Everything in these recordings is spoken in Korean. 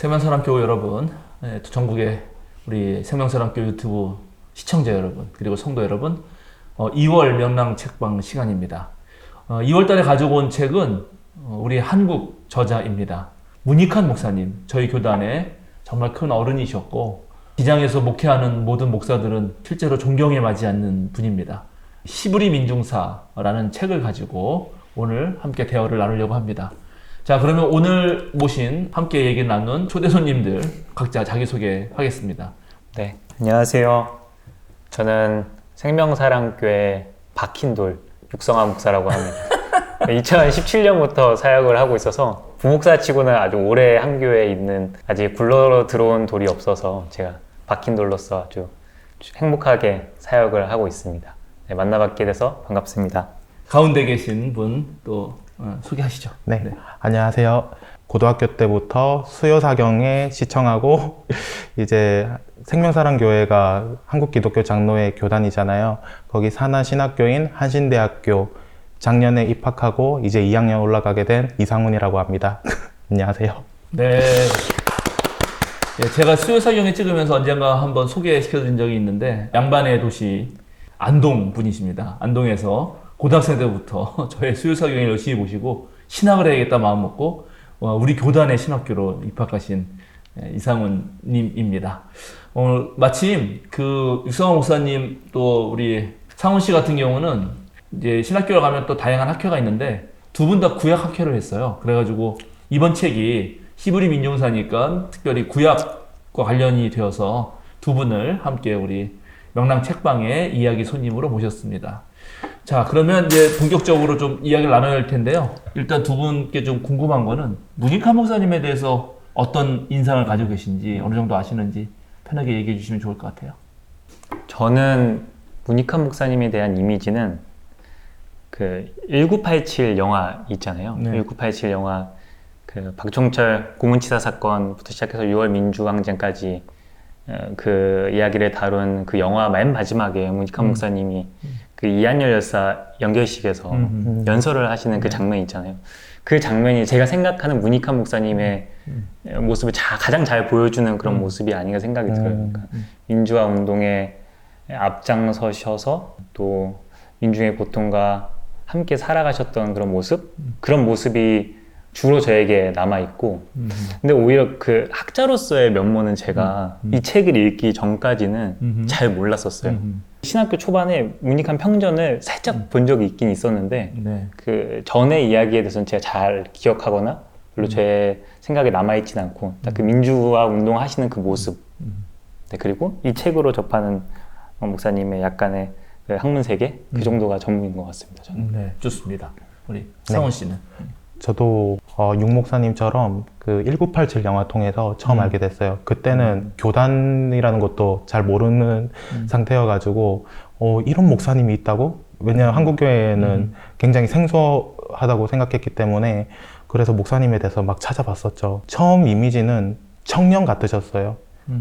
생명사랑교회 여러분, 또 전국의 우리 생명사랑교회 유튜브 시청자 여러분, 그리고 성도 여러분, 2월 명랑 책방 시간입니다. 2월 달에 가져온 책은 우리 한국 저자입니다. 문익환 목사님, 저희 교단에 정말 큰 어른이셨고 기장에서 목회하는 모든 목사들은 실제로 존경에 맞지 않는 분입니다. 히브리 민중사라는 책을 가지고 오늘 함께 대화를 나누려고 합니다. 자, 그러면 오늘 모신 함께 얘기 나눈 초대 손님들 각자 자기소개 하겠습니다. 네, 안녕하세요. 저는 생명사랑교회 박힌돌 육성환 목사라고 합니다. 2017년부터 사역을 하고 있어서 부목사 치고는 아주 오래 한 교회에 있는 아직 굴러 들어온 돌이 없어서 제가 박힌돌로서 아주 행복하게 사역을 하고 있습니다. 네, 만나뵙게 돼서 반갑습니다. 가운데 계신 분 또 소개하시죠. 네. 안녕하세요. 고등학교 때부터 수요사경에 시청하고 이제 생명사랑교회가 한국기독교 장로회 교단이잖아요. 거기 산하신학교인 한신대학교 작년에 입학하고 이제 2학년 올라가게 된 이상훈이라고 합니다. 안녕하세요. 네. 제가 수요사경에 찍으면서 언젠가 한번 소개시켜드린 적이 있는데 양반의 도시 안동 분이십니다. 안동에서 고등학생 때부터 저의 수요사경을 열심히 보시고 신학을 해야겠다 마음 먹고 우리 교단의 신학교로 입학하신 이상훈 님입니다. 오늘 마침 그 육성환 목사님 또 우리 상훈 씨 같은 경우는 이제 신학교를 가면 또 다양한 학교가 있는데 두 분 다 구약 학회를 했어요. 그래가지고 이번 책이 히브리 민중사니까 특별히 구약과 관련이 되어서 두 분을 함께 우리 명랑 책방에 이야기 손님으로 모셨습니다. 자, 그러면 이제 본격적으로 좀 이야기를 나눠야 할 텐데요. 일단 두 분께 좀 궁금한 거는 문익환 목사님에 대해서 어떤 인상을 가지고 계신지 어느 정도 아시는지 편하게 얘기해 주시면 좋을 것 같아요. 저는 문익환 목사님에 대한 이미지는 그 1987 영화 있잖아요. 네. 1987 영화 그 박종철 고문치사 사건부터 시작해서 6월 민주항쟁까지 그 이야기를 다룬 그 영화 맨 마지막에 문익환 목사님이 그 이한열 열사 연결식에서 연설을 하시는 그 장면이 있잖아요. 그 장면이 제가 생각하는 문익환 목사님의 모습을 가장 잘 보여주는 그런 모습이 아닌가 생각이 들어요. 그러니까 민주화 운동에 앞장서셔서 또 민중의 고통과 함께 살아가셨던 그런 모습? 그런 모습이 주로 저에게 남아있고 근데 오히려 그 학자로서의 면모는 제가 이 책을 읽기 전까지는 잘 몰랐었어요. 신학교 초반에 문익환 평전을 살짝 본 적이 있긴 있었는데 네. 그 전의 이야기에 대해서는 제가 잘 기억하거나 별로 제 생각에 남아있진 않고 딱 그 민주화 운동하시는 그 모습 네, 그리고 이 책으로 접하는 목사님의 약간의 그 학문 세계 그 정도가 전부인 것 같습니다. 저는. 네, 좋습니다. 우리 상훈 씨는? 저도 육 목사님처럼 그 1987 영화 통해서 처음 알게 됐어요. 그때는 교단이라는 것도 잘 모르는 상태여가지고 이런 목사님이 있다고? 왜냐하면 한국교회는 굉장히 생소하다고 생각했기 때문에 그래서 목사님에 대해서 막 찾아봤었죠. 처음 이미지는 청년 같으셨어요.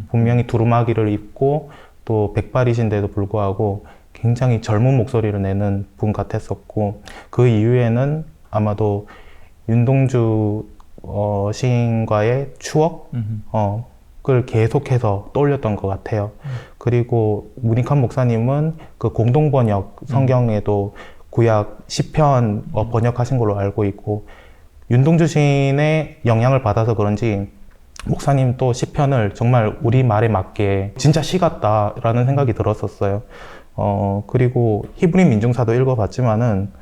분명히 두루마기를 입고 또 백발이신데도 불구하고 굉장히 젊은 목소리를 내는 분 같았었고 그 이후에는 아마도 윤동주 시인과의 추억을 계속해서 떠올렸던 것 같아요. 그리고 문익환 목사님은 그 공동번역 성경에도 구약 시편 번역하신 걸로 알고 있고 윤동주 시인의 영향을 받아서 그런지 목사님 또 시편을 정말 우리 말에 맞게 진짜 시 같다라는 생각이 들었었어요. 그리고 히브리 민중사도 읽어봤지만은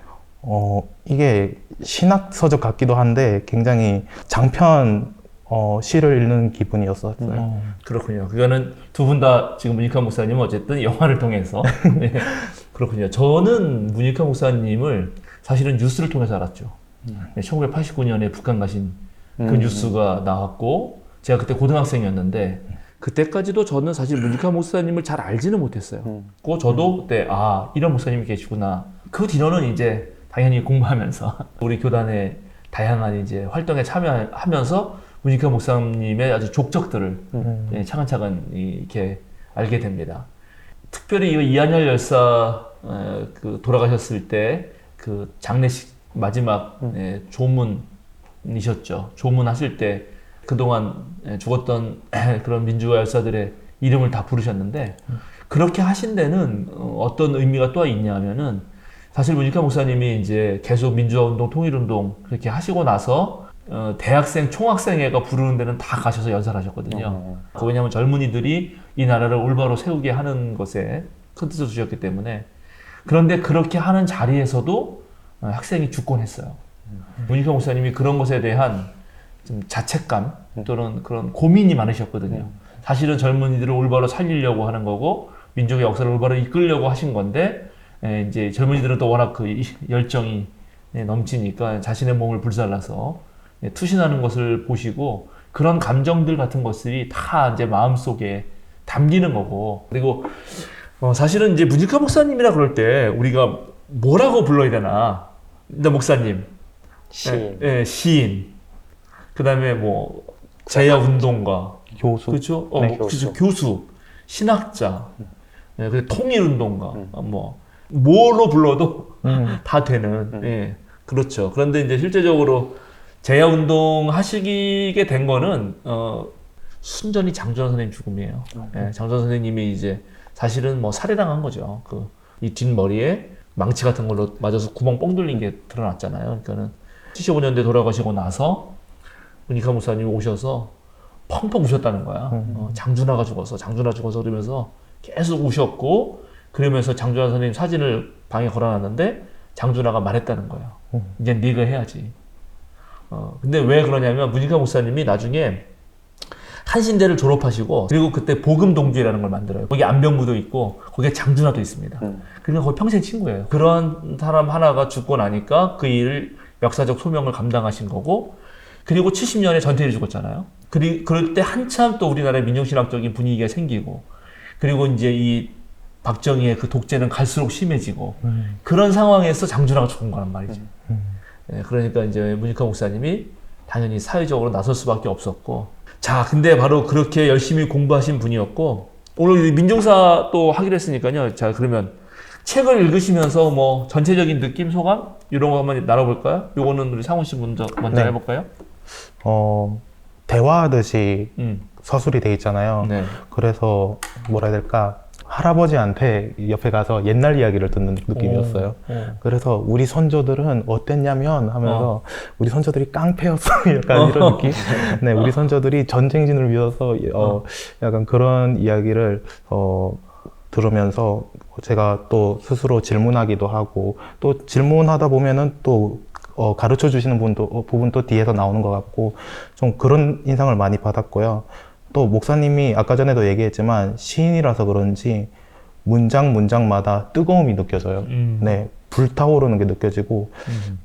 이게 신학 서적 같기도 한데 굉장히 장편 시를 읽는 기분이었었어요. 그렇군요. 그거는 두 분 다 지금 문익환 목사님은 어쨌든 영화를 통해서 네, 그렇군요. 저는 문익환 목사님을 사실은 뉴스를 통해서 알았죠. 1989년에 북한 가신 그 뉴스가 나왔고 제가 그때 고등학생이었는데 그때까지도 저는 사실 문익환 목사님을 잘 알지는 못했어요. 저도 그때 이런 목사님이 계시구나. 그 뒤로는 이제 당연히 공부하면서 우리 교단의 다양한 이제 활동에 참여하면서 문익환 목사님의 아주 족적들을 차근차근 이렇게 알게 됩니다. 특별히 이 이한열 열사 그 돌아가셨을 때 그 장례식 마지막 조문이셨죠. 조문하실 때 그동안 죽었던 그런 민주화 열사들의 이름을 다 부르셨는데 그렇게 하신 데는 어떤 의미가 또 있냐면은 사실 문익환 목사님이 이제 계속 민주화 운동, 통일 운동 그렇게 하시고 나서 대학생, 총학생회가 부르는 데는 다 가셔서 연설하셨거든요. 왜냐하면 젊은이들이 이 나라를 올바로 세우게 하는 것에 큰 뜻을 두셨기 때문에. 그런데 그렇게 하는 자리에서도 학생이 죽곤 했어요. 문익환 목사님이 그런 것에 대한 좀 자책감 또는 그런 고민이 많으셨거든요. 사실은 젊은이들을 올바로 살리려고 하는 거고 민족의 역사를 올바로 이끌려고 하신 건데 이제 젊은이들은 또 워낙 그 열정이 넘치니까 자신의 몸을 불살라서 투신하는 것을 보시고 그런 감정들 같은 것들이 다 이제 마음속에 담기는 거고. 그리고 사실은 이제 문익환 목사님이라 그럴 때 우리가 뭐라고 불러야 되나? 일단 목사님, 시인, 시인, 그 다음에 뭐 제야 운동가, 교수. 그렇죠? 네, 그렇죠. 교수, 신학자, 그리고 통일 운동가, 뭐로 불러도 다 되는. 예, 그렇죠. 그런데 이제 실제적으로 제야 운동 하시게 된 거는 순전히 장준환 선생님 죽음이에요. 예, 장준환 선생님이 이제 사실은 뭐 살해당한 거죠. 이 뒷머리에 망치 같은 걸로 맞아서 구멍 뻥 뚫린 게 드러났잖아요. 그러니까는 75년대 돌아가시고 나서 문익환 목사님이 오셔서 펑펑 우셨다는 거야. 장준하가 죽어서, 장준하 죽어서 그러면서 계속 우셨고, 그러면서 장준하 선생님 사진을 방에 걸어놨는데 장준하가 말했다는 거예요. 이제 네가 해야지. 근데 왜 그러냐면 문익환 목사님이 나중에 한신대를 졸업하시고 그리고 그때 복음동주회라는 걸 만들어요. 거기 안병구도 있고 거기에 장준하도 있습니다. 그러니까 거의 평생 친구예요. 그런 사람 하나가 죽고 나니까 그 일을 역사적 소명을 감당하신 거고 그리고 70년에 전태일이 죽었잖아요. 그럴 때 한참 또 우리나라의 민족신학적인 분위기가 생기고 그리고 이제 이 박정희의 그 독재는 갈수록 심해지고 그런 상황에서 장준하가 죽은 거란 말이죠. 그러니까 이제 문익환 목사님이 당연히 사회적으로 나설 수밖에 없었고 자, 근데 바로 그렇게 열심히 공부하신 분이었고 오늘 민중사 또 하기로 했으니까요. 자, 그러면 책을 읽으시면서 뭐 전체적인 느낌, 소감 이런 거 한번 나눠볼까요? 요거는 우리 상훈 씨 먼저 네. 해볼까요? 대화하듯이 서술이 돼 있잖아요. 네. 그래서 뭐라 해야 될까? 할아버지한테 옆에 가서 옛날 이야기를 듣는 느낌이었어요. 그래서 우리 선조들은 어땠냐면 하면서 우리 선조들이 깡패였어. 약간 이런 느낌. 네, 우리 선조들이 전쟁진을 위해서 약간 그런 이야기를 들으면서 제가 또 스스로 질문하기도 하고 또 질문하다 보면은 또 가르쳐 주시는 부분도 뒤에서 나오는 것 같고 좀 그런 인상을 많이 받았고요. 또 목사님이 아까 전에도 얘기했지만 시인이라서 그런지 문장마다 뜨거움이 느껴져요. 네, 불타오르는 게 느껴지고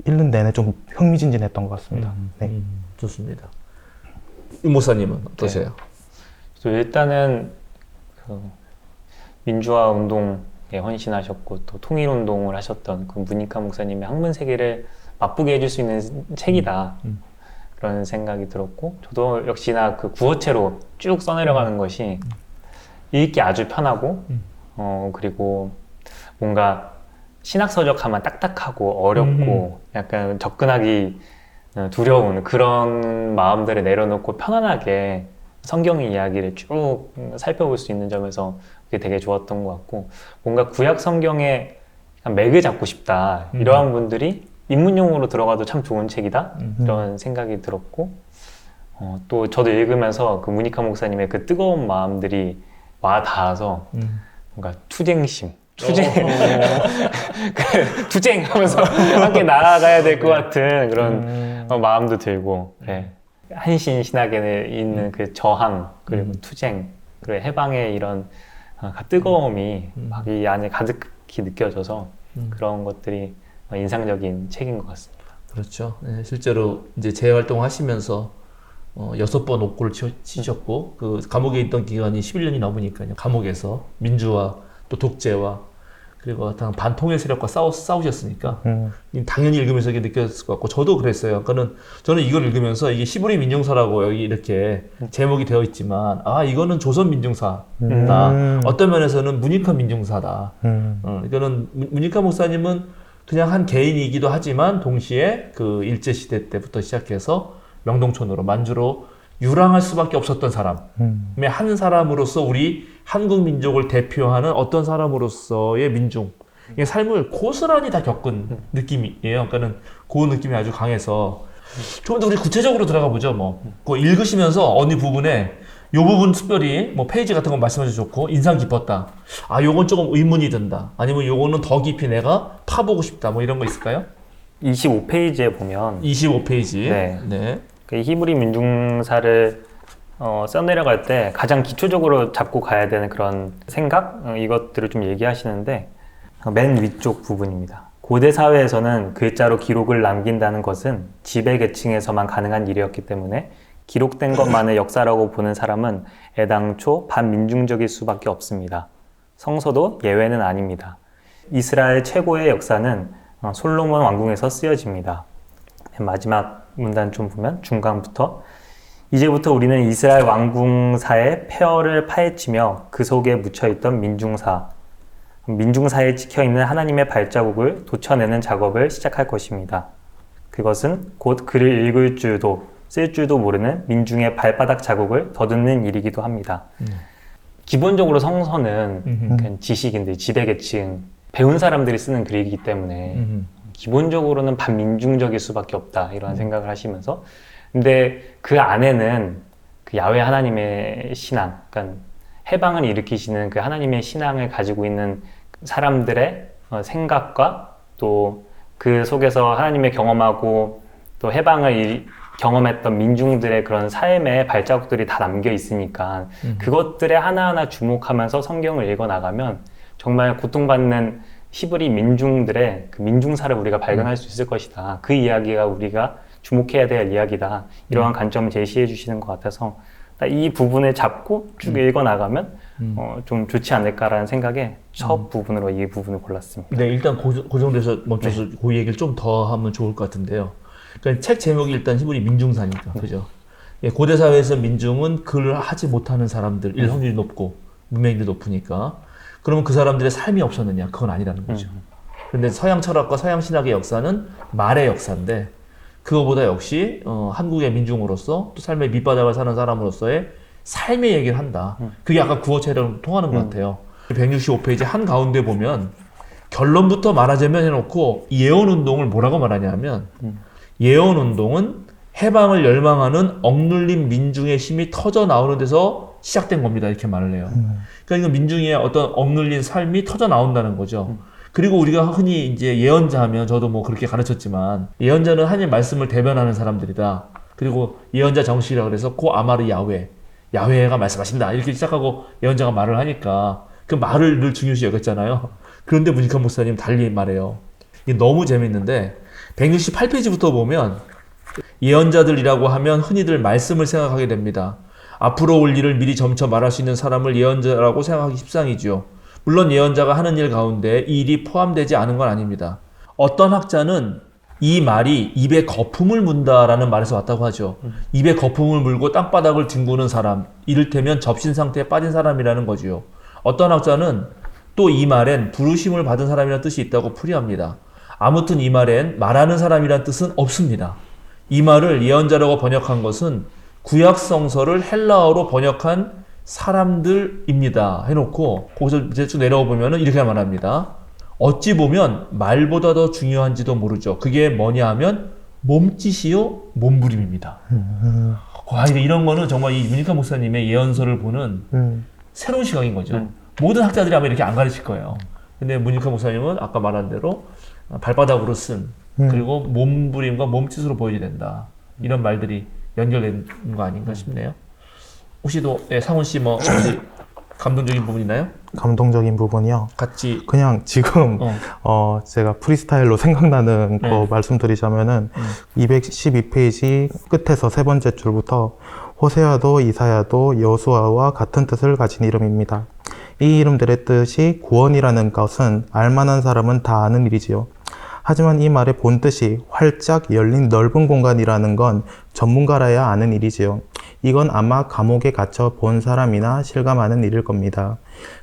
읽는 내내 좀 흥미진진했던 것 같습니다. 네. 좋습니다. 이 목사님은 어떠세요? 네. 일단은 그 민주화 운동에 헌신하셨고 또 통일 운동을 하셨던 그 문익환 목사님의 학문 세계를 맛보게 해줄 수 있는 책이다. 그런 생각이 들었고 저도 역시나 그 구어체로 쭉 써내려가는 것이 읽기 아주 편하고 그리고 뭔가 신학서적 하면 딱딱하고 어렵고 약간 접근하기 두려운 그런 마음들을 내려놓고 편안하게 성경의 이야기를 쭉 살펴볼 수 있는 점에서 그게 되게 좋았던 것 같고 뭔가 구약 성경에 맥을 잡고 싶다 이러한 분들이 입문용으로 들어가도 참 좋은 책이다 이런 생각이 들었고 또 저도 읽으면서 그 문익환 목사님의 그 뜨거운 마음들이 와 닿아서 뭔가 투쟁심 투쟁하면서 함께 나아가야 될 것 같은 그런 마음도 들고 네. 한신 신학에 있는 그 저항 그리고 투쟁 그리고 해방의 이런 뜨거움이 막 이 안에 가득히 느껴져서 그런 것들이 인상적인 책인 것 같습니다. 그렇죠. 네, 실제로 이제 재활동 하시면서 6번 옥고를 치셨고 그 감옥에 있던 기간이 11년이 넘으니까요. 감옥에서 민주화 또 독재와 그리고 반통일 세력과 싸우셨으니까 당연히 읽으면서 이게 느껴졌을 것 같고 저도 그랬어요. 그러니까는 저는 이걸 읽으면서 이게 시부리 민중사라고 여기 이렇게 제목이 되어 있지만 이거는 조선 민중사다. 어떤 면에서는 문익환 민중사다. 그러니까는 문익환 목사님은 그냥 한 개인이기도 하지만 동시에 그 일제시대 때부터 시작해서 명동촌으로 만주로 유랑할 수밖에 없었던 사람의 한 사람으로서 우리 한국 민족을 대표하는 어떤 사람으로서의 민중, 이 삶을 고스란히 다 겪은 느낌이에요. 그러니까는 그 느낌이 아주 강해서 좀 더 우리 구체적으로 들어가 보죠. 그거 읽으시면서 어느 부분에 요 부분 특별히 페이지 같은 거 말씀해 주셨고 인상 깊었다. 아, 요건 조금 의문이 든다. 아니면 요거는 더 깊이 내가 파보고 싶다. 이런 거 있을까요? 25페이지에 보면 25페이지. 네. 그 히브리 민중사를 써내려갈 때 가장 기초적으로 잡고 가야 되는 그런 생각? 이것들을 좀 얘기하시는데 맨 위쪽 부분입니다. 고대 사회에서는 글자로 기록을 남긴다는 것은 지배계층에서만 가능한 일이었기 때문에 기록된 것만을 역사라고 보는 사람은 애당초 반민중적일 수밖에 없습니다. 성서도 예외는 아닙니다. 이스라엘 최고의 역사는 솔로몬 왕궁에서 쓰여집니다. 마지막 문단 좀 보면 중간부터 이제부터 우리는 이스라엘 왕궁사의 폐허를 파헤치며 그 속에 묻혀있던 민중사에 찍혀있는 하나님의 발자국을 돋쳐내는 작업을 시작할 것입니다. 그것은 곧 글을 읽을 줄도 쓸 줄도 모르는 민중의 발바닥 자국을 더듬는 일이기도 합니다. 기본적으로 성서는 그냥 지식인들, 지배계층, 배운 사람들이 쓰는 글이기 때문에 기본적으로는 반민중적일 수밖에 없다 이런 생각을 하시면서 근데 그 안에는 그 야훼 하나님의 신앙, 그러니까 해방을 일으키시는 그 하나님의 신앙을 가지고 있는 사람들의 생각과 또 그 속에서 하나님의 경험하고 또 해방을 경험했던 민중들의 그런 삶의 발자국들이 다 남겨 있으니까 그것들에 하나하나 주목하면서 성경을 읽어 나가면 정말 고통받는 히브리 민중들의 그 민중사를 우리가 발견할 수 있을 것이다. 그 이야기가 우리가 주목해야 될 이야기다. 이러한 관점을 제시해 주시는 것 같아서 이 부분을 잡고 쭉 읽어 나가면 좀 좋지 않을까라는 생각에 첫 부분으로 이 부분을 골랐습니다. 네, 일단 그 정도에서 멈춰서 그 얘기를 좀 더 하면 좋을 것 같은데요. 그러니까 책 제목이 일단 히브리 민중사니까, 그죠? 예, 고대 사회에서 민중은 글을 하지 못하는 사람들일 확률이 높고 문맹률이 높으니까 그러면 그 사람들의 삶이 없었느냐? 그건 아니라는 거죠. 그런데 서양 철학과 서양 신학의 역사는 말의 역사인데 그거보다 역시 한국의 민중으로서 또 삶의 밑바닥을 사는 사람으로서의 삶의 얘기를 한다. 그게 아까 구어체랑 통하는 것 같아요. 165페이지 한가운데 보면 결론부터 말하자면 해놓고 예언운동을 뭐라고 말하냐면 예언운동은 해방을 열망하는 억눌린 민중의 힘이 터져 나오는 데서 시작된 겁니다. 이렇게 말을 해요. 그러니까 이건 민중의 어떤 억눌린 삶이 터져 나온다는 거죠. 그리고 우리가 흔히 이제 예언자 하면 저도 그렇게 가르쳤지만 예언자는 하나님 말씀을 대변하는 사람들이다. 그리고 예언자 정식이라 그래서 고 아마르 야훼가 말씀하신다. 이렇게 시작하고 예언자가 말을 하니까 그 말을 늘 중요시 여겼잖아요. 그런데 문익환 목사님 달리 말해요. 이게 너무 재밌는데 168페이지부터 보면 예언자들이라고 하면 흔히들 말씀을 생각하게 됩니다. 앞으로 올 일을 미리 점쳐 말할 수 있는 사람을 예언자라고 생각하기 십상이지요. 물론 예언자가 하는 일 가운데 이 일이 포함되지 않은 건 아닙니다. 어떤 학자는 이 말이 입에 거품을 문다라는 말에서 왔다고 하죠. 입에 거품을 물고 땅바닥을 뒹구는 사람, 이를테면 접신 상태에 빠진 사람이라는 거지요. 어떤 학자는 또 이 말엔 부르심을 받은 사람이라는 뜻이 있다고 풀이합니다. 아무튼 이 말엔 말하는 사람이란 뜻은 없습니다. 이 말을 예언자라고 번역한 것은 구약성서를 헬라어로 번역한 사람들입니다. 해놓고 거기서 이제 쭉 내려가 보면은 이렇게 말합니다. 어찌 보면 말보다 더 중요한지도 모르죠. 그게 뭐냐 하면 몸짓이요 몸부림입니다. 와, 이런 거는 정말 이 문익환 목사님의 예언서를 보는 새로운 시각인 거죠. 모든 학자들이 아마 이렇게 안 가르칠 거예요. 근데 문익환 목사님은 아까 말한 대로 발바닥으로 쓴 그리고 몸부림과 몸짓으로 보여야 된다. 이런 말들이 연결된 거 아닌가 싶네요. 혹시 또 상훈 씨 혹시 감동적인 부분 있나요? 감동적인 부분이요. 같이 그냥 지금 제가 프리스타일로 생각나는 거 말씀드리자면은 212페이지 끝에서 세 번째 줄부터 호세아도 이사야도 여호수아와 같은 뜻을 가진 이름입니다. 이 이름들의 뜻이 구원이라는 것은 알만한 사람은 다 아는 일이지요. 하지만 이 말의 본뜻이 활짝 열린 넓은 공간이라는 건 전문가라야 아는 일이지요. 이건 아마 감옥에 갇혀 본 사람이나 실감하는 일일 겁니다.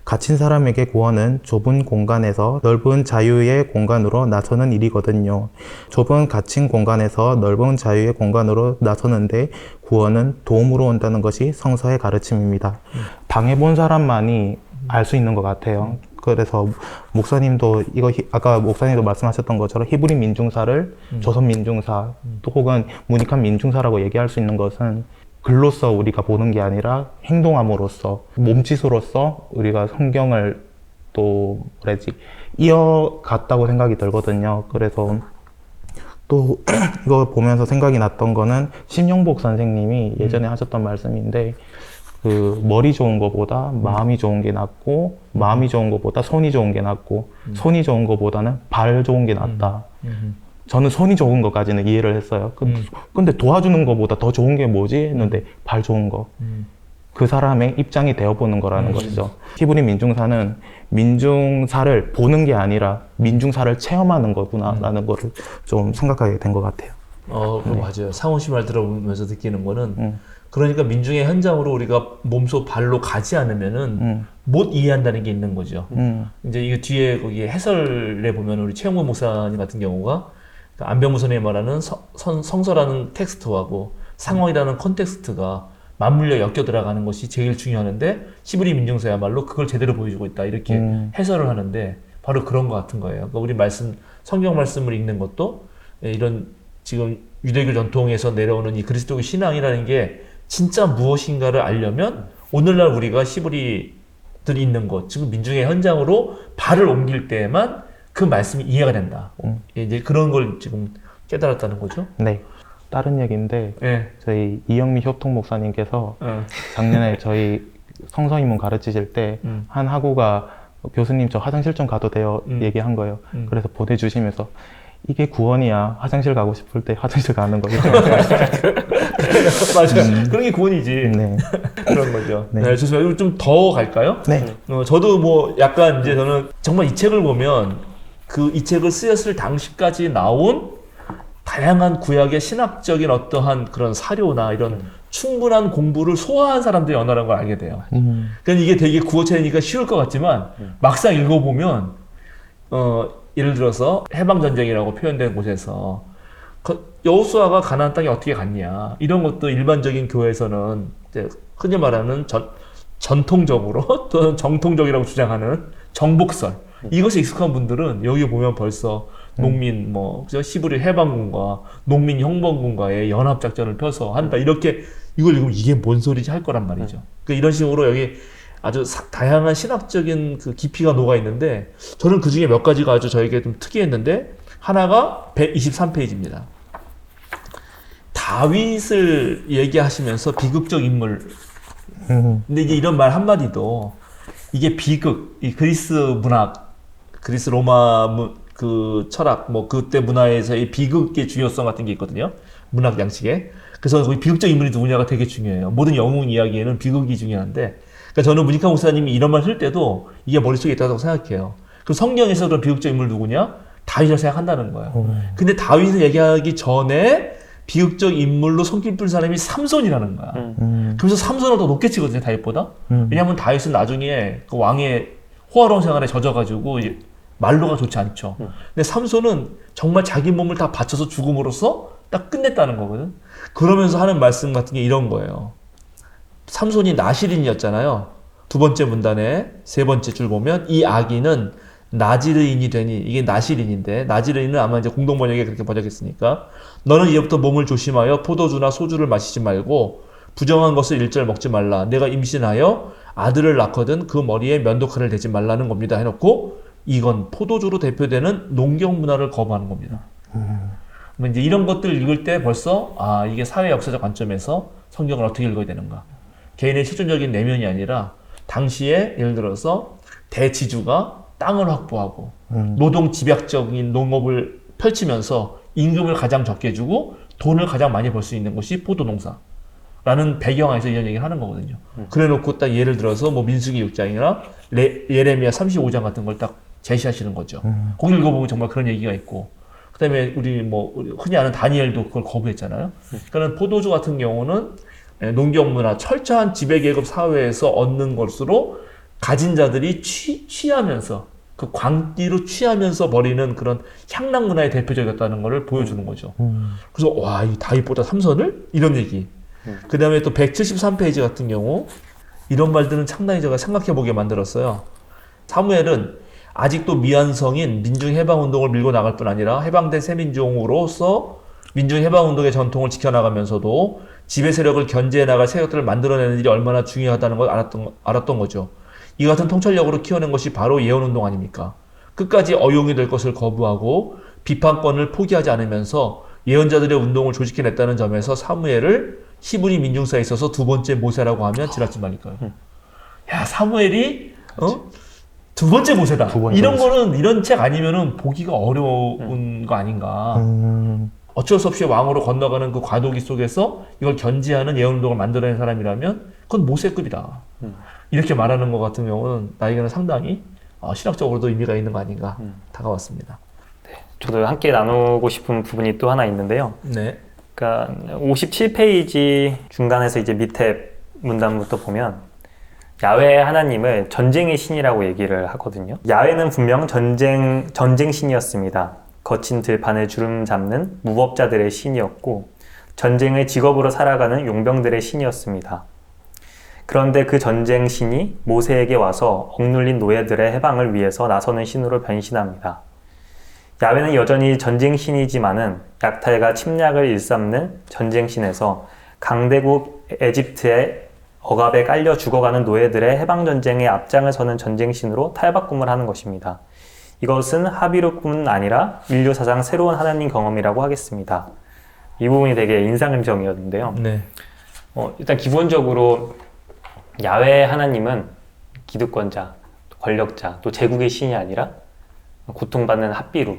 갇힌 사람에게 구원은 좁은 공간에서 넓은 자유의 공간으로 나서는 일이거든요. 좁은 갇힌 공간에서 넓은 자유의 공간으로 나서는데 구원은 도움으로 온다는 것이 성서의 가르침입니다. 당해본 사람만이 알 수 있는 것 같아요. 그래서 목사님도 아까 목사님도 말씀하셨던 것처럼 히브리 민중사를 조선 민중사 또 혹은 무익한 민중사라고 얘기할 수 있는 것은 글로써 우리가 보는 게 아니라 행동함으로써 몸짓으로써 우리가 성경을 또 뭐라지 이어갔다고 생각이 들거든요. 그래서 또 이거 보면서 생각이 났던 거는 심영복 선생님이 예전에 하셨던 말씀인데 그 머리 좋은 거보다 마음이 좋은 게 낫고 마음이 좋은 거보다 손이 좋은 게 낫고 손이 좋은 거보다는 발 좋은 게 낫다. 저는 손이 좋은 것까지는 이해를 했어요. 근데 도와주는 것보다 더 좋은 게 뭐지? 했는데 발 좋은 거. 그 사람의 입장이 되어보는 거라는 것이죠. 히브리 민중사는 민중사를 보는 게 아니라 민중사를 체험하는 거구나라는 거를 좀 생각하게 된 것 같아요. 그거 맞아요. 상호 씨 말 들어보면서 느끼는 거는 그러니까 민중의 현장으로 우리가 몸소 발로 가지 않으면은 못 이해한다는 게 있는 거죠. 이제 이거 뒤에 거기 해설에 보면 우리 최영문 목사님 같은 경우가 그러니까 안병무 선생님이 말하는 성서라는 텍스트하고 상황이라는 컨텍스트가 맞물려 엮여 들어가는 것이 제일 중요하는데 히브리 민중사야말로 그걸 제대로 보여주고 있다 이렇게 해설을 하는데 바로 그런 것 같은 거예요. 그러니까 우리 성경 말씀을 읽는 것도 이런 지금 유대교 전통에서 내려오는 이 그리스도교 신앙이라는 게 진짜 무엇인가를 알려면 오늘날 우리가 히브리들이 있는 곳, 지금 민중의 현장으로 발을 옮길 때에만 그 말씀이 이해가 된다. 이제 그런 걸 지금 깨달았다는 거죠. 네. 다른 얘기인데 네. 저희 이영미 효통 목사님께서 작년에 저희 성서인문 가르치실 때 한 학우가 교수님 저 화장실 좀 가도 돼요 얘기한 거예요. 그래서 보내주시면서 이게 구원이야. 화장실 가고 싶을 때 화장실 가는 거죠. 맞아요. 그런 게 구원이지. 네. 그런 거죠. 네. 네, 좋습니다. 좀 더 갈까요? 네. 저도 뭐 약간 이제 저는 정말 이 책을 보면 그 이 책을 쓰였을 당시까지 나온 다양한 구약의 신학적인 어떠한 그런 사료나 이런 충분한 공부를 소화한 사람들이 언어라는 걸 알게 돼요. 그러니까 이게 되게 구어체니까 쉬울 것 같지만 막상 읽어보면 예를 들어서 해방전쟁이라고 표현된 곳에서 여호수아가 가나안 땅에 어떻게 갔냐 이런 것도 일반적인 교회에서는 이제 흔히 말하는 전통적으로 또는 정통적이라고 주장하는 정복설 이것에 익숙한 분들은 여기 보면 벌써 농민 히브리 해방군과 농민 형번군과의 연합작전을 펴서 한다 이렇게 이걸 읽으면 이게 뭔 소리지 할 거란 말이죠. 그러니까 이런 식으로 여기 아주 다양한 신학적인 그 깊이가 녹아 있는데 저는 그 중에 몇 가지가 아주 저에게 좀 특이했는데 하나가 123페이지입니다. 다윗을 얘기하시면서 비극적 인물. 근데 이제 이런 말 한마디도 이게 비극, 이 그리스 문학, 그리스 로마 그 철학, 그때 문화에서의 비극의 중요성 같은 게 있거든요. 문학 양식에. 그래서 거기 비극적 인물이 누구냐가 되게 중요해요. 모든 영웅 이야기에는 비극이 중요한데 그러니까 저는 문익환 목사님이 이런 말 쓸 때도 이게 머릿속에 있다고 생각해요. 그럼 성경에서 그런 비극적 인물 누구냐? 다윗이라고 생각한다는 거예요. 근데 다윗을 얘기하기 전에 비극적 인물로 손길 뿔 사람이 삼손이라는 거야. 그래서 삼손을 더 높게 치거든요, 다윗보다. 왜냐하면 다윗은 나중에 그 왕의 호화로운 생활에 젖어가지고 말로가 좋지 않죠. 근데 삼손은 정말 자기 몸을 다 바쳐서 죽음으로써 딱 끝냈다는 거거든. 그러면서 하는 말씀 같은 게 이런 거예요. 삼손이 나실인이었잖아요. 두 번째 문단에 세 번째 줄 보면 이 아기는 나지르인이 되니 이게 나실인인데 나지르인은 아마 이제 공동 번역에 그렇게 번역했으니까 너는 이제부터 몸을 조심하여 포도주나 소주를 마시지 말고 부정한 것을 일절 먹지 말라. 내가 임신하여 아들을 낳거든 그 머리에 면도칼을 대지 말라는 겁니다. 해놓고 이건 포도주로 대표되는 농경 문화를 거부하는 겁니다. 그러면 이제 이런 것들을 읽을 때 벌써 이게 사회 역사적 관점에서 성경을 어떻게 읽어야 되는가. 개인의 실존적인 내면이 아니라 당시에 예를 들어서 대지주가 땅을 확보하고 노동 집약적인 농업을 펼치면서 임금을 가장 적게 주고 돈을 가장 많이 벌 수 있는 곳이 포도농사라는 배경에서 이런 얘기를 하는 거거든요. 그래 놓고 딱 예를 들어서 민수기 6장이나 예레미야 35장 같은 걸 딱 제시하시는 거죠. 거기 읽어보면 정말 그런 얘기가 있고 그다음에 우리 흔히 아는 다니엘도 그걸 거부했잖아요. 그러니까 포도주 같은 경우는 농경문화, 철저한 지배계급 사회에서 얻는 것으로 가진 자들이 취하면서 그 광기로 취하면서 버리는 그런 향락 문화의 대표적이었다는 것을 보여주는 거죠. 그래서 와, 이 다윗보다 삼선을? 이런 얘기. 그 다음에 또 173페이지 같은 경우 이런 말들은 상당히 제가 생각해보게 만들었어요. 사무엘은 아직도 미완성인 민중해방운동을 밀고 나갈 뿐 아니라 해방된 새민족으로서 민중해방운동의 전통을 지켜나가면서도 지배 세력을 견제해 나갈 세력들을 만들어내는 일이 얼마나 중요하다는 걸 알았던 거죠. 이 같은 통찰력으로 키워낸 것이 바로 예언운동 아닙니까? 끝까지 어용이 될 것을 거부하고 비판권을 포기하지 않으면서 예언자들의 운동을 조직해냈다는 점에서 사무엘을 히브리 민중사에 있어서 두 번째 모세라고 하면 지나치 말일까요? 야, 사무엘이 두 번째 모세다. 이런 거는 이런 책 아니면은 보기가 어려운 거 아닌가. 어쩔 수 없이 왕으로 건너가는 그 과도기 속에서 이걸 견지하는 예언운동을 만들어낸 사람이라면 그건 모세급이다. 이렇게 말하는 것 같은 경우는 나에게는 상당히 신학적으로도 의미가 있는 거 아닌가 다가왔습니다. 네, 저도 함께 나누고 싶은 부분이 또 하나 있는데요. 네. 그러니까 57페이지 중간에서 이제 밑에 문단부터 보면 야훼 하나님을 전쟁의 신이라고 얘기를 하거든요. 야훼는 분명 전쟁 신이었습니다. 거친 들판을 주름 잡는 무법자들의 신이었고 전쟁을 직업으로 살아가는 용병들의 신이었습니다. 그런데 그 전쟁 신이 모세에게 와서 억눌린 노예들의 해방을 위해서 나서는 신으로 변신합니다. 야훼는 여전히 전쟁 신이지만은 약탈과 침략을 일삼는 전쟁 신에서 강대국 에집트의 억압에 깔려 죽어가는 노예들의 해방전쟁에 앞장을 서는 전쟁 신으로 탈바꿈을 하는 것입니다. 이것은 합의로뿐 아니라 인류 사상 새로운 하나님 경험이라고 하겠습니다. 이 부분이 되게 인상적이었는데요. 네. 일단 기본적으로 야훼 하나님은 기득권자, 권력자, 또 제국의 신이 아니라 고통받는 합비루,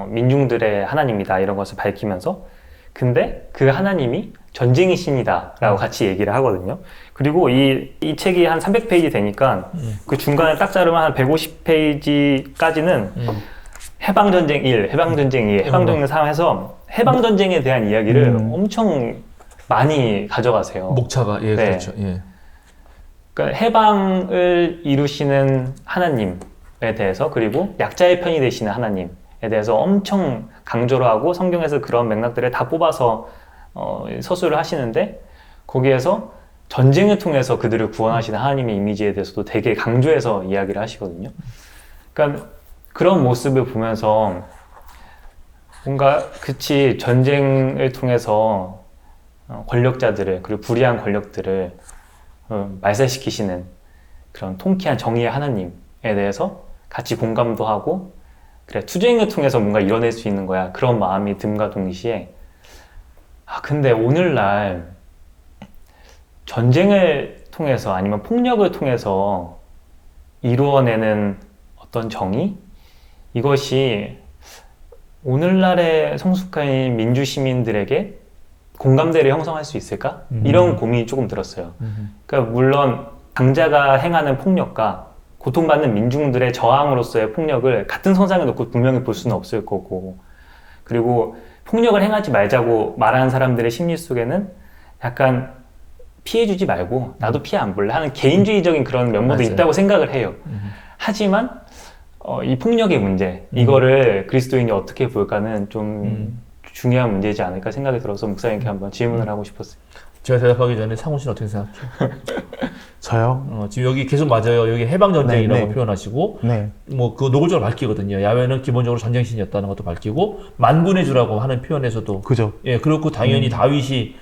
민중들의 하나님이다 이런 것을 밝히면서 근데 그 하나님이 전쟁의 신이다 라고 같이 얘기를 하거든요. 그리고 이 책이 한 300페이지 되니까 그 중간에 딱 자르면 한 150페이지까지는 해방전쟁 1, 해방전쟁 2, 해방전쟁 3 해서 해방전쟁에 대한 이야기를 엄청 많이 가져가세요. 목차가, 예, 네. 그렇죠. 예. 그러니까 해방을 이루시는 하나님에 대해서 그리고 약자의 편이 되시는 하나님에 대해서 엄청 강조를 하고 성경에서 그런 맥락들을 다 뽑아서 서술을 하시는데 거기에서 전쟁을 통해서 그들을 구원하시는 하나님의 이미지에 대해서도 되게 강조해서 이야기를 하시거든요. 그러니까 그런 모습을 보면서 뭔가 그치 전쟁을 통해서 권력자들을 그리고 불의한 권력들을 말살시키시는 그런 통쾌한 정의의 하나님에 대해서 같이 공감도 하고 그래 투쟁을 통해서 뭔가 이뤄낼 수 있는 거야 그런 마음이 듦과 동시에 근데 오늘날 전쟁을 통해서 아니면 폭력을 통해서 이루어내는 어떤 정의 이것이 오늘날의 성숙한 민주시민들에게 공감대를 형성할 수 있을까? 이런 고민이 조금 들었어요. 그러니까 물론 강자가 행하는 폭력과 고통받는 민중들의 저항으로서의 폭력을 같은 선상에 놓고 분명히 볼 수는 없을 거고 그리고 폭력을 행하지 말자고 말하는 사람들의 심리 속에는 약간 피해주지 말고 나도 피해 안 볼래 하는 개인주의적인 그런 면모도 맞아요. 있다고 생각을 해요. 하지만 이 폭력의 문제 이거를 그리스도인이 어떻게 볼까는 좀 중요한 문제이지 않을까 생각이 들어서 목사님께 한번 질문을 하고 싶었어요. 제가 대답하기 전에 상훈 씨는 어떻게 생각해요? 저요? 지금 여기 계속 맞아요. 여기 해방전쟁이라고 네, 네. 표현하시고 네. 뭐 그 노골적으로 밝히거든요. 야훼는 기본적으로 전쟁신이었다는 것도 밝히고 만군의 주라고 하는 표현에서도 그죠. 예, 그렇고 당연히 다윗이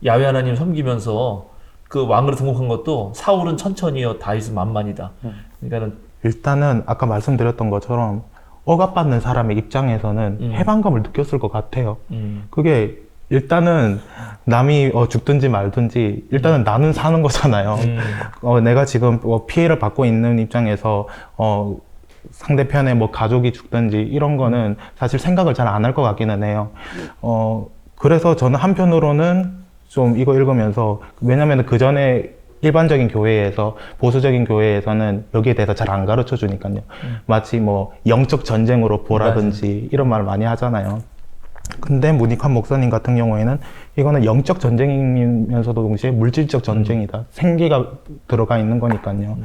야훼 하나님 섬기면서 그 왕으로 등록한 것도 사울은 천천히요 다윗은 만만이다. 그러니까는 일단은 아까 말씀드렸던 것처럼 억압받는 사람의 입장에서는 해방감을 느꼈을 것 같아요. 그게 일단은 남이 죽든지 말든지 일단은 나는 사는 거잖아요. 내가 지금 피해를 받고 있는 입장에서 상대편의 뭐 가족이 죽든지 이런 거는 사실 생각을 잘 안 할 것 같기는 해요. 그래서 저는 한편으로는 좀 이거 읽으면서 왜냐면 그 전에 일반적인 교회에서 보수적인 교회에서는 여기에 대해서 잘 안 가르쳐 주니까요. 마치 뭐 영적 전쟁으로 보라든지 이런 말을 많이 하잖아요. 근데 문익환 목사님 같은 경우에는 이거는 영적 전쟁이면서도 동시에 물질적 전쟁이다. 생기가 들어가 있는 거니까요.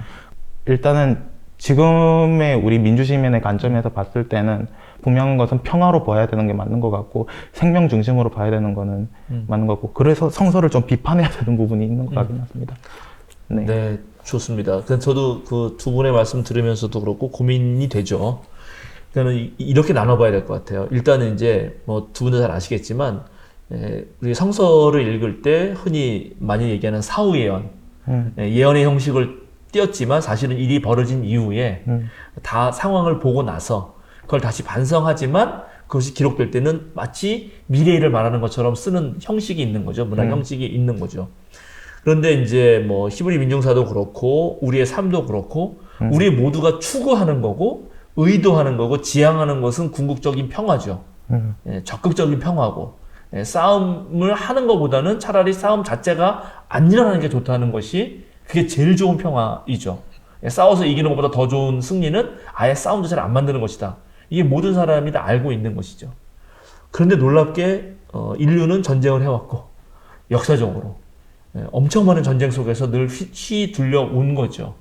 일단은 지금의 우리 민주시민의 관점에서 봤을 때는 분명한 것은 평화로 봐야 되는 게 맞는 것 같고 생명 중심으로 봐야 되는 거는 맞는 것 같고 그래서 성서를 좀 비판해야 되는 부분이 있는 것 같긴 합니다. 네. 네, 좋습니다. 저도 그 두 분의 말씀 들으면서도 그렇고 고민이 되죠. 그러니까 이렇게 나눠봐야 될 것 같아요. 일단은 이제 뭐 두 분도 잘 아시겠지만 우리 성서를 읽을 때 흔히 많이 얘기하는 사후 예언, 예언의 형식을 띄었지만 사실은 일이 벌어진 이후에 다 상황을 보고 나서 그걸 다시 반성하지만 그것이 기록될 때는 마치 미래를 말하는 것처럼 쓰는 형식이 있는 거죠. 문학 형식이 있는 거죠. 그런데 이제 뭐 히브리 민중사도 그렇고 우리의 삶도 그렇고 우리 모두가 추구하는 거고 의도하는 거고 지향하는 것은 궁극적인 평화죠. 적극적인 평화고 싸움을 하는 것보다는 차라리 싸움 자체가 안 일어나는 게 좋다는 것이 그게 제일 좋은 평화이죠. 싸워서 이기는 것보다 더 좋은 승리는 아예 싸움 자체를 안 만드는 것이다. 이게 모든 사람이 다 알고 있는 것이죠. 그런데 놀랍게 인류는 전쟁을 해왔고 역사적으로 엄청 많은 전쟁 속에서 늘 휘둘려 온 거죠.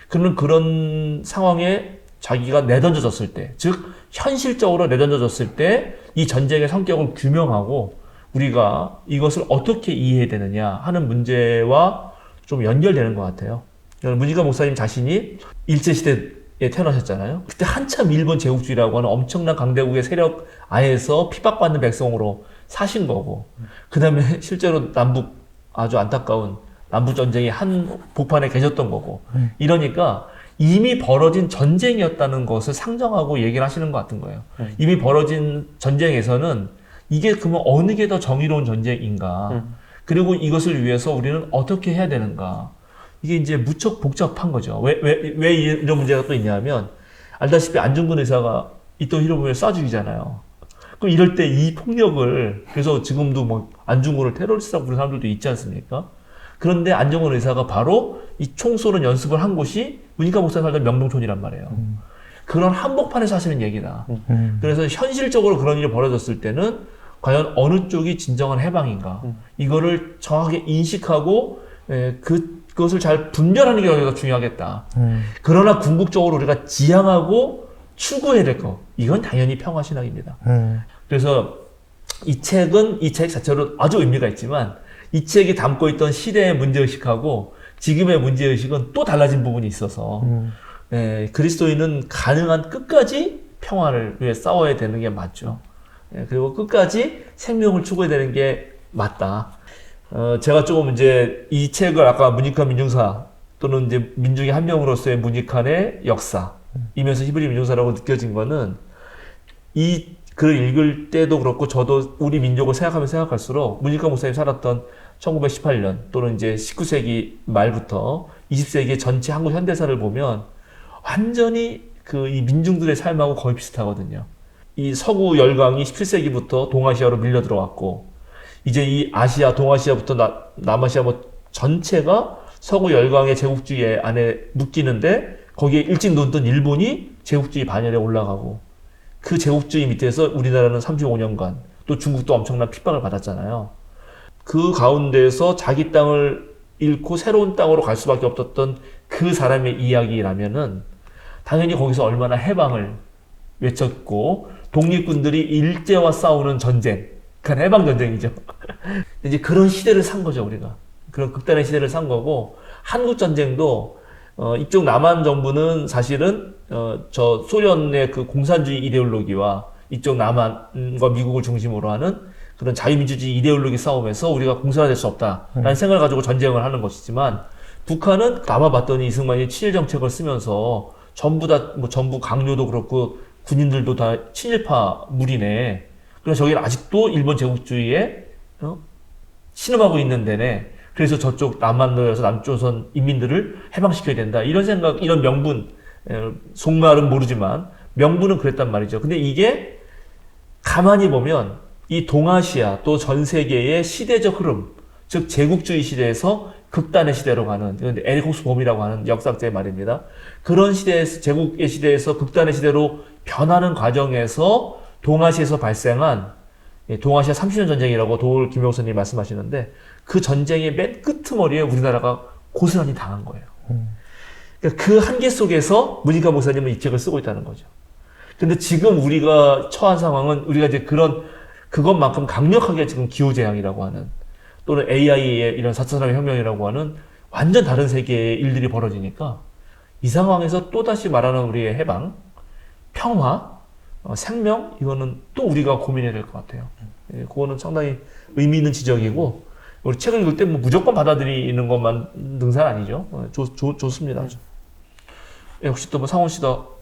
그런 상황에 자기가 내던져졌을 때, 즉 현실적으로 내던져졌을 때 이 전쟁의 성격을 규명하고 우리가 이것을 어떻게 이해해야 되느냐 하는 문제와 좀 연결되는 것 같아요. 문익환 목사님 자신이 일제시대에 태어나셨잖아요. 그때 한참 일본 제국주의라고 하는 엄청난 강대국의 세력 아에서 핍박받는 백성으로 사신 거고, 그 다음에 실제로 아주 안타까운 남북전쟁의 한 복판에 계셨던 거고, 이러니까 이미 벌어진 전쟁이었다는 것을 상정하고 얘기를 하시는 것 같은 거예요. 이미 벌어진 전쟁에서는 이게 그러면 어느 게 더 정의로운 전쟁인가, 그리고 이것을 위해서 우리는 어떻게 해야 되는가. 이게 이제 무척 복잡한 거죠. 왜 이런 문제가 또 있냐면, 알다시피 안중근 의사가 이토 히로부미를 쏴 죽이잖아요. 그럼 이럴 때 이 폭력을, 그래서 지금도 뭐 안중근을 테러리스트라고 부르는 사람들도 있지 않습니까? 그런데 안중근 의사가 바로 이 총 쏘는 연습을 한 곳이 문익환 목사님 살던 명동촌이란 말이에요. 그런 한복판에서 하시는 얘기다. 그래서 현실적으로 그런 일이 벌어졌을 때는 과연 어느 쪽이 진정한 해방인가. 이거를 정확하게 인식하고 그것을 잘 분별하는 게 더 중요하겠다. 그러나 궁극적으로 우리가 지향하고 추구해야 될 거. 이건 당연히 평화신학입니다. 그래서 이 책 자체로 아주 의미가 있지만 이 책이 담고 있던 시대의 문제의식하고 지금의 문제의식은 또 달라진 부분이 있어서 그리스도인은 가능한 끝까지 평화를 위해 싸워야 되는 게 맞죠. 그리고 끝까지 생명을 추구해야 되는 게 맞다. 제가 조금 이제 이 책을 아까 문익환 민중사 또는 이제 민중의 한 명으로서의 문익환의 역사이면서 히브리 민중사라고 느껴진 거는 이 글을 읽을 때도 그렇고 저도 우리 민족을 생각할수록 문익환 목사님 살았던 1918년 또는 이제 19세기 말부터 20세기 전체 한국 현대사를 보면 완전히 이 민중들의 삶하고 거의 비슷하거든요. 이 서구 열강이 17세기부터 동아시아로 밀려 들어왔고 이제 이 아시아, 동아시아부터 남아시아 뭐 전체가 서구 열강의 제국주의 안에 묶이는데 거기에 일찍 놓던 일본이 제국주의 반열에 올라가고 그 제국주의 밑에서 우리나라는 35년간 또 중국도 엄청난 핍박을 받았잖아요. 그 가운데서 자기 땅을 잃고 새로운 땅으로 갈 수밖에 없었던 그 사람의 이야기라면은 당연히 거기서 얼마나 해방을 외쳤고 독립군들이 일제와 싸우는 전쟁, 그건 해방전쟁이죠. 이제 그런 시대를 산 거죠, 우리가. 그런 극단의 시대를 산 거고 한국전쟁도 이쪽 남한 정부는 사실은 저 소련의 그 공산주의 이데올로기와 이쪽 남한과 미국을 중심으로 하는 그런 자유민주주의 이데올로기 싸움에서 우리가 공산화될 수 없다라는 생각을 가지고 전쟁을 하는 것이지만 북한은 남아봤더니 이승만이 친일 정책을 쓰면서 전부 다 뭐 전부 강요도 그렇고 군인들도 다 친일파 무리네. 그래서 저기는 아직도 일본 제국주의에 신음하고 있는 데네. 그래서 저쪽 남한에서 남조선 인민들을 해방시켜야 된다. 이런 생각, 이런 명분, 속말은 모르지만 명분은 그랬단 말이죠. 근데 이게 가만히 보면 이 동아시아 또 전 세계의 시대적 흐름, 즉 제국주의 시대에서 극단의 시대로 가는, 에릭 홉스봄이라고 하는 역사학자의 말입니다. 그런 시대에서, 제국의 시대에서 극단의 시대로 변하는 과정에서 동아시아에서 발생한 예, 동아시아 30년 전쟁이라고 도올 김영선님이 말씀하시는데 그 전쟁의 맨 끄트머리에 우리나라가 고스란히 당한 거예요. 그러니까 그 한계 속에서 문익환 목사님은 이 책을 쓰고 있다는 거죠. 근데 지금 우리가 처한 상황은 우리가 이제 그것만큼 강력하게 지금 기후재앙이라고 하는 또는 AI의 이런 4차 산업혁명이라고 하는 완전 다른 세계의 일들이 벌어지니까 이 상황에서 또다시 말하는 우리의 해방, 평화, 생명 이거는 또 우리가 고민해야 될 것 같아요. 예, 그거는 상당히 의미 있는 지적이고 우리 책을 읽을 때 뭐 무조건 받아들이는 것만 능사는 아니죠. 좋습니다. 예, 혹시 또 뭐 상훈 씨도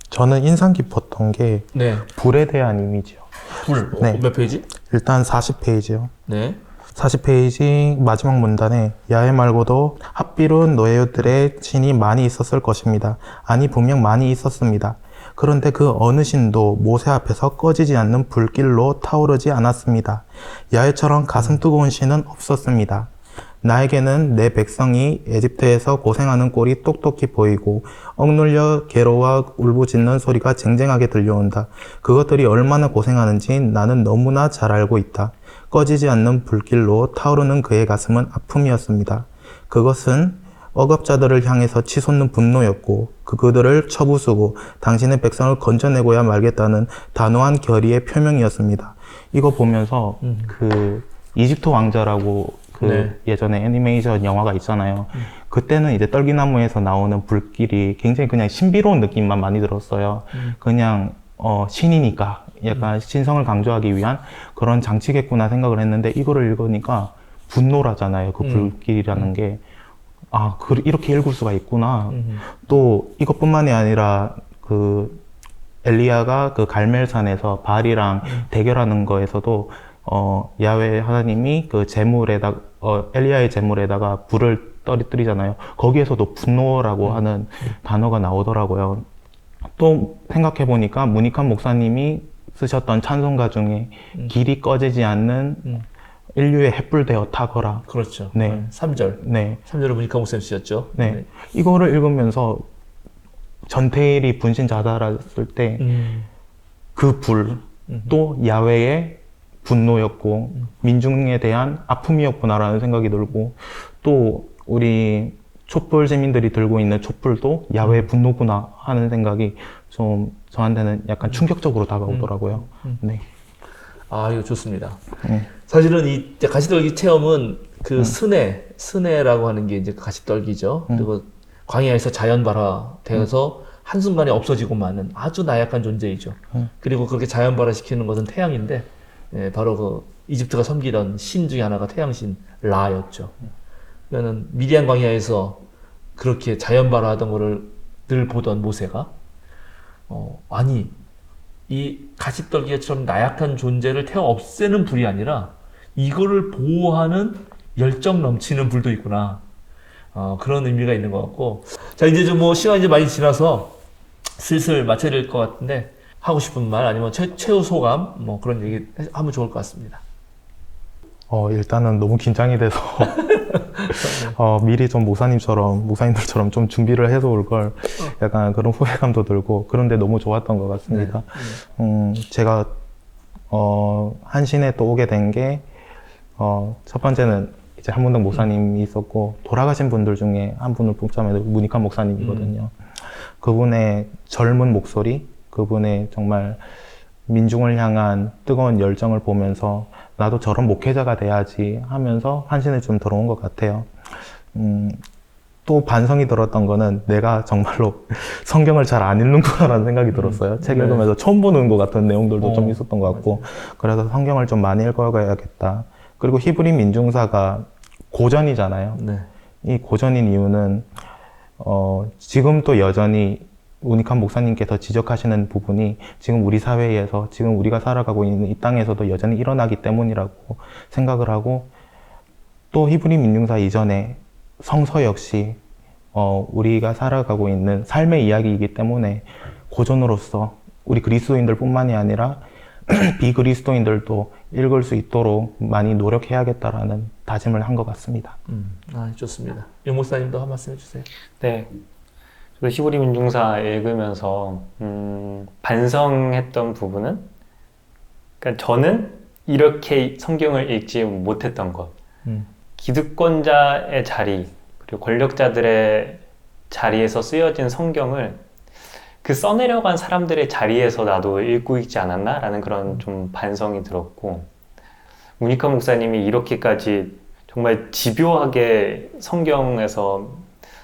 저는 인상 깊었던 게 네. 불에 대한 이미지요. 불. 네. 몇 페이지? 일단 40페이지요. 네. 40페이지 마지막 문단에 야외 말고도 핫비룬 노예들의 신이 많이 있었을 것입니다. 아니 분명 많이 있었습니다. 그런데 그 어느 신도 모세 앞에서 꺼지지 않는 불길로 타오르지 않았습니다. 야훼처럼 가슴 뜨거운 신은 없었습니다. 나에게는 내 백성이 에집트에서 고생하는 꼴이 똑똑히 보이고 억눌려 괴로워 울부짖는 소리가 쟁쟁하게 들려온다. 그것들이 얼마나 고생하는지 나는 너무나 잘 알고 있다. 꺼지지 않는 불길로 타오르는 그의 가슴은 아픔이었습니다. 그것은 억압자들을 향해서 치솟는 분노였고 그들을 쳐부수고 당신의 백성을 건져내고야 말겠다는 단호한 결의의 표명이었습니다. 이거 보면서 그 이집트 왕자라고 그 네. 예전에 애니메이션 영화가 있잖아요. 그때는 이제 떨기나무에서 나오는 불길이 굉장히 그냥 신비로운 느낌만 많이 들었어요. 그냥 신이니까 약간 신성을 강조하기 위한 그런 장치겠구나 생각을 했는데 이거를 읽으니까 분노라잖아요. 그 불길이라는 게. 아, 이렇게 읽을 수가 있구나. 또 이것뿐만이 아니라 그 엘리야가 그 갈멜산에서 바알이랑 대결하는 거에서도 야훼 하나님이 그 엘리야의 제물에다가 불을 떨어뜨리잖아요. 거기에서도 분노라고 하는 단어가 나오더라고요. 또 생각해 보니까 문익환 목사님이 쓰셨던 찬송가 중에 길이 꺼지지 않는 인류의 횃불 되어 타거라. 그렇죠. 네. 3절. 네. 3절을 문익환 목사님 쓰셨죠. 네. 이거를 읽으면서 전태일이 분신 자살했을 때 그 불, 또 야훼의 분노였고 민중에 대한 아픔이었구나라는 생각이 들고 또 우리 촛불 시민들이 들고 있는 촛불도 야훼의 분노구나 하는 생각이 좀 저한테는 약간 충격적으로 다가오더라고요. 네. 아, 이거 좋습니다. 사실은 이 가시떨기 체험은 그 스네라고 하는 게 이제 가시떨기죠. 그리고 광야에서 자연 발화되어서 한순간에 없어지고 마는 아주 나약한 존재이죠. 그리고 그렇게 자연 발화시키는 것은 태양인데, 예, 바로 그 이집트가 섬기던 신 중에 하나가 태양신 라였죠. 그러니까는 미디안 광야에서 그렇게 자연 발화하던 거를 늘 보던 모세가, 아니, 이 가시떨기처럼 나약한 존재를 태워 없애는 불이 아니라 이거를 보호하는 열정 넘치는 불도 있구나. 그런 의미가 있는 것 같고. 자, 이제 좀 뭐 시간이 이제 많이 지나서 슬슬 마쳐야 될 것 같은데 하고 싶은 말 아니면 최후 소감 뭐 그런 얘기 하면 좋을 것 같습니다. 일단은 너무 긴장이 돼서 미리 좀 목사님들처럼 좀 준비를 해서 올 걸 약간 그런 후회감도 들고 그런데 너무 좋았던 것 같습니다. 제가 한신에 또 오게 된 게 첫 번째는 이제 한문덕 목사님이 있었고 돌아가신 분들 중에 한 분을 뽑자면 문익환 목사님이거든요. 그분의 젊은 목소리, 그분의 정말 민중을 향한 뜨거운 열정을 보면서 나도 저런 목회자가 돼야지 하면서 한신에 좀 들어온 것 같아요. 또 반성이 들었던 거는 내가 정말로 성경을 잘 안 읽는구나라는 생각이 들었어요. 책 읽으면서 처음 보는 것 같은 내용들도 좀 있었던 것 같고 그래서 성경을 좀 많이 읽어가야겠다. 그리고 히브리 민중사가 고전이잖아요. 네. 이 고전인 이유는 지금 또 여전히 문익환 목사님께서 지적하시는 부분이 지금 우리 사회에서 지금 우리가 살아가고 있는 이 땅에서도 여전히 일어나기 때문이라고 생각을 하고 또 히브리 민중사 이전에 성서 역시 우리가 살아가고 있는 삶의 이야기이기 때문에 고전으로서 우리 그리스도인들 뿐만이 아니라 비그리스도인들도 읽을 수 있도록 많이 노력해야겠다라는 다짐을 한 것 같습니다. 좋습니다. 유 목사님도 한 말씀 해주세요. 네. 저도 히브리 민중사 읽으면서 반성했던 부분은 그러니까 저는 이렇게 성경을 읽지 못했던 것, 음. 기득권자의 자리, 그리고 권력자들의 자리에서 쓰여진 성경을 그 써내려간 사람들의 자리에서 나도 읽고 있지 않았나라는 그런 좀 반성이 들었고, 문익환 목사님이 이렇게까지 정말 집요하게 성경에서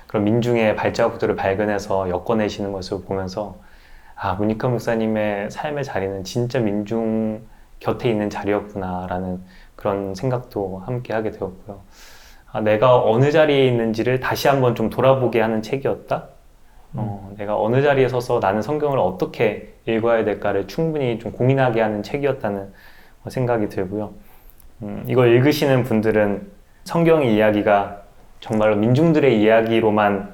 그런 민중의 발자국들을 발견해서 엮어내시는 것을 보면서 문익환 목사님의 삶의 자리는 진짜 민중 곁에 있는 자리였구나라는 그런 생각도 함께 하게 되었고요. 내가 어느 자리에 있는지를 다시 한번 좀 돌아보게 하는 책이었다. 내가 어느 자리에 서서 나는 성경을 어떻게 읽어야 될까를 충분히 좀 고민하게 하는 책이었다는 생각이 들고요. 이걸 읽으시는 분들은 성경의 이야기가 정말로 민중들의 이야기로만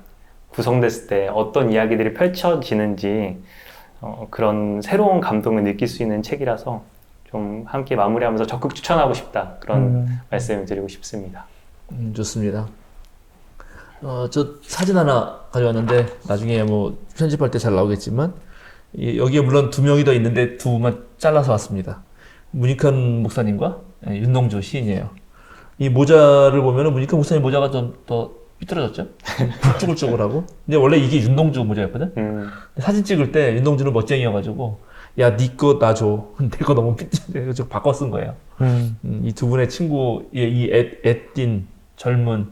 구성됐을 때 어떤 이야기들이 펼쳐지는지 그런 새로운 감동을 느낄 수 있는 책이라서 좀 함께 마무리하면서 적극 추천하고 싶다, 그런 말씀을 드리고 싶습니다. 좋습니다. 저 사진 하나 가져왔는데 나중에 뭐 편집할 때 잘 나오겠지만 여기에 물론 두 명이 더 있는데 두 분만 잘라서 왔습니다. 문익환 목사님과 윤동주 시인이에요. 이 모자를 보면은 문익환 목사님 모자가 좀 더 삐뚤어졌죠? 쭈글쭈글하고. 근데 원래 이게 윤동주 모자였거든? 사진 찍을 때 윤동주는 멋쟁이여가지고 야, 니 거 나 줘. 내 거 너무 삐뚤어져서 바꿔 쓴 거예요. 이 두 분의 친구의 이 애띤 젊은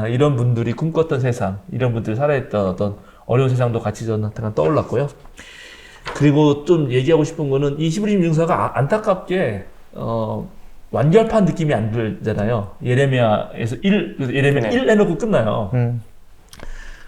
이런 분들이 꿈꿨던 세상, 이런 분들이 살아있던 어떤 어려운 세상도 같이 저는 떠올랐고요. 그리고 좀 얘기하고 싶은 거는 이 히브리 민중사가 안타깝게 완결판 느낌이 안 들잖아요. 예레미야에서 예레미야 1 해놓고 끝나요.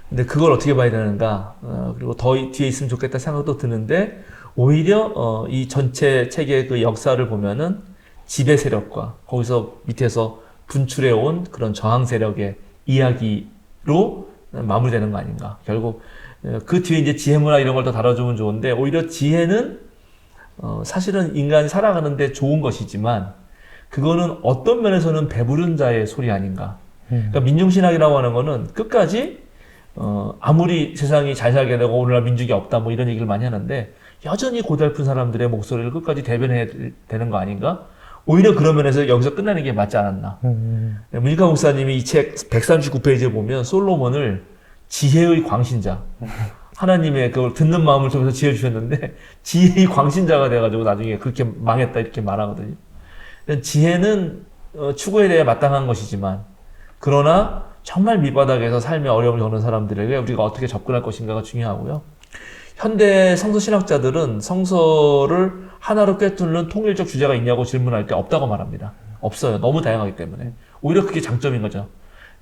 근데 그걸 어떻게 봐야 되는가, 그리고 더 뒤에 있으면 좋겠다 생각도 드는데, 오히려 이 전체 책의 그 역사를 보면은 지배 세력과 거기서 밑에서 분출해온 그런 저항 세력의 이야기로 마무리되는 거 아닌가. 결국 그 뒤에 이제 지혜문화 이런 걸 더 다뤄주면 좋은데, 오히려 지혜는 사실은 인간이 살아가는데 좋은 것이지만 그거는 어떤 면에서는 배부른 자의 소리 아닌가. 그러니까 민중신학이라고 하는 거는 끝까지 아무리 세상이 잘 살게 되고 오늘날 민중이 없다 뭐 이런 얘기를 많이 하는데 여전히 고달픈 사람들의 목소리를 끝까지 대변해야 되는 거 아닌가? 오히려 그런 면에서 여기서 끝나는 게 맞지 않았나. 문익환 목사님이 이 책 139페이지에 보면 솔로몬을 지혜의 광신자, 하나님의 그걸 듣는 마음을 통해서 지혜 주셨는데 지혜의 광신자가 돼가지고 나중에 그렇게 망했다 이렇게 말하거든요. 지혜는 추구에 대해 마땅한 것이지만, 그러나 정말 밑바닥에서 삶의 어려움을 겪는 사람들에게 우리가 어떻게 접근할 것인가가 중요하고요. 현대 성서 신학자들은 성서를 하나로 꿰뚫는 통일적 주제가 있냐고 질문할 때 없다고 말합니다. 없어요. 너무 다양하기 때문에. 오히려 그게 장점인 거죠.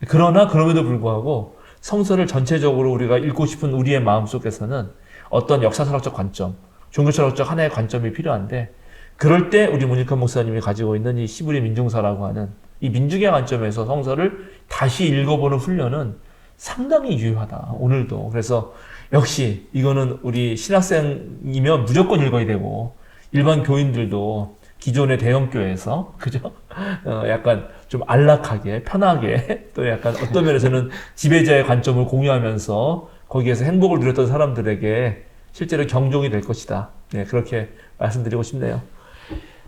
그러나 그럼에도 불구하고 성서를 전체적으로 우리가 읽고 싶은 우리의 마음 속에서는 어떤 역사철학적 관점, 종교철학적 하나의 관점이 필요한데, 그럴 때 우리 문익환 목사님이 가지고 있는 이 히브리 민중사라고 하는 이 민중의 관점에서 성서를 다시 읽어보는 훈련은 상당히 유효하다. 오늘도. 그래서 역시 이거는 우리 신학생이면 무조건 읽어야 되고, 일반 교인들도 기존의 대형교회에서 그죠? 약간 좀 안락하게 편하게 또 약간 어떤 면에서는 지배자의 관점을 공유하면서 거기에서 행복을 누렸던 사람들에게 실제로 경종이 될 것이다. 네, 그렇게 말씀드리고 싶네요.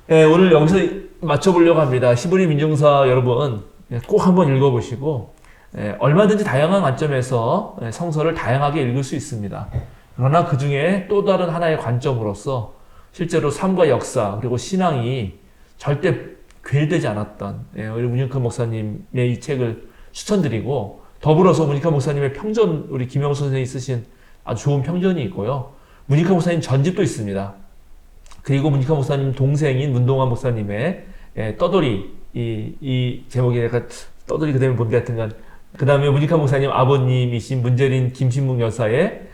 네, 오늘 여기서 마쳐보려고 합니다. 히브리 민중사 여러분 꼭 한번 읽어보시고, 얼마든지 다양한 관점에서 성서를 다양하게 읽을 수 있습니다. 그러나 그 중에 또 다른 하나의 관점으로서 실제로 삶과 역사 그리고 신앙이 절대 괴일되지 않았던 우리 문익환 목사님의 이 책을 추천드리고, 더불어서 문익환 목사님의 평전, 우리 김영수 선생님이 쓰신 아주 좋은 평전이 있고요. 문익환 목사님 전집도 있습니다. 그리고 문익환 목사님 동생인 문동환 목사님의 떠돌이, 이 제목이 약간 떠돌이 그다음에 뭔데 하여튼간, 그 다음에 문익환 목사님 아버님이신 문재린 김신묵 여사의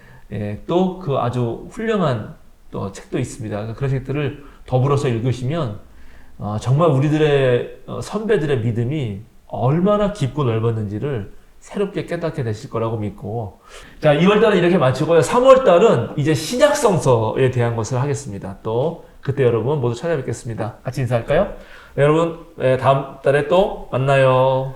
또 그 아주 훌륭한 또 책도 있습니다. 그런 책들을 더불어서 읽으시면 정말 우리들의 선배들의 믿음이 얼마나 깊고 넓었는지를 새롭게 깨닫게 되실 거라고 믿고, 자, 2월달은 이렇게 마치고요. 3월달은 이제 신약성서에 대한 것을 하겠습니다. 또 그때 여러분 모두 찾아뵙겠습니다. 같이 인사할까요? 여러분 다음 달에 또 만나요.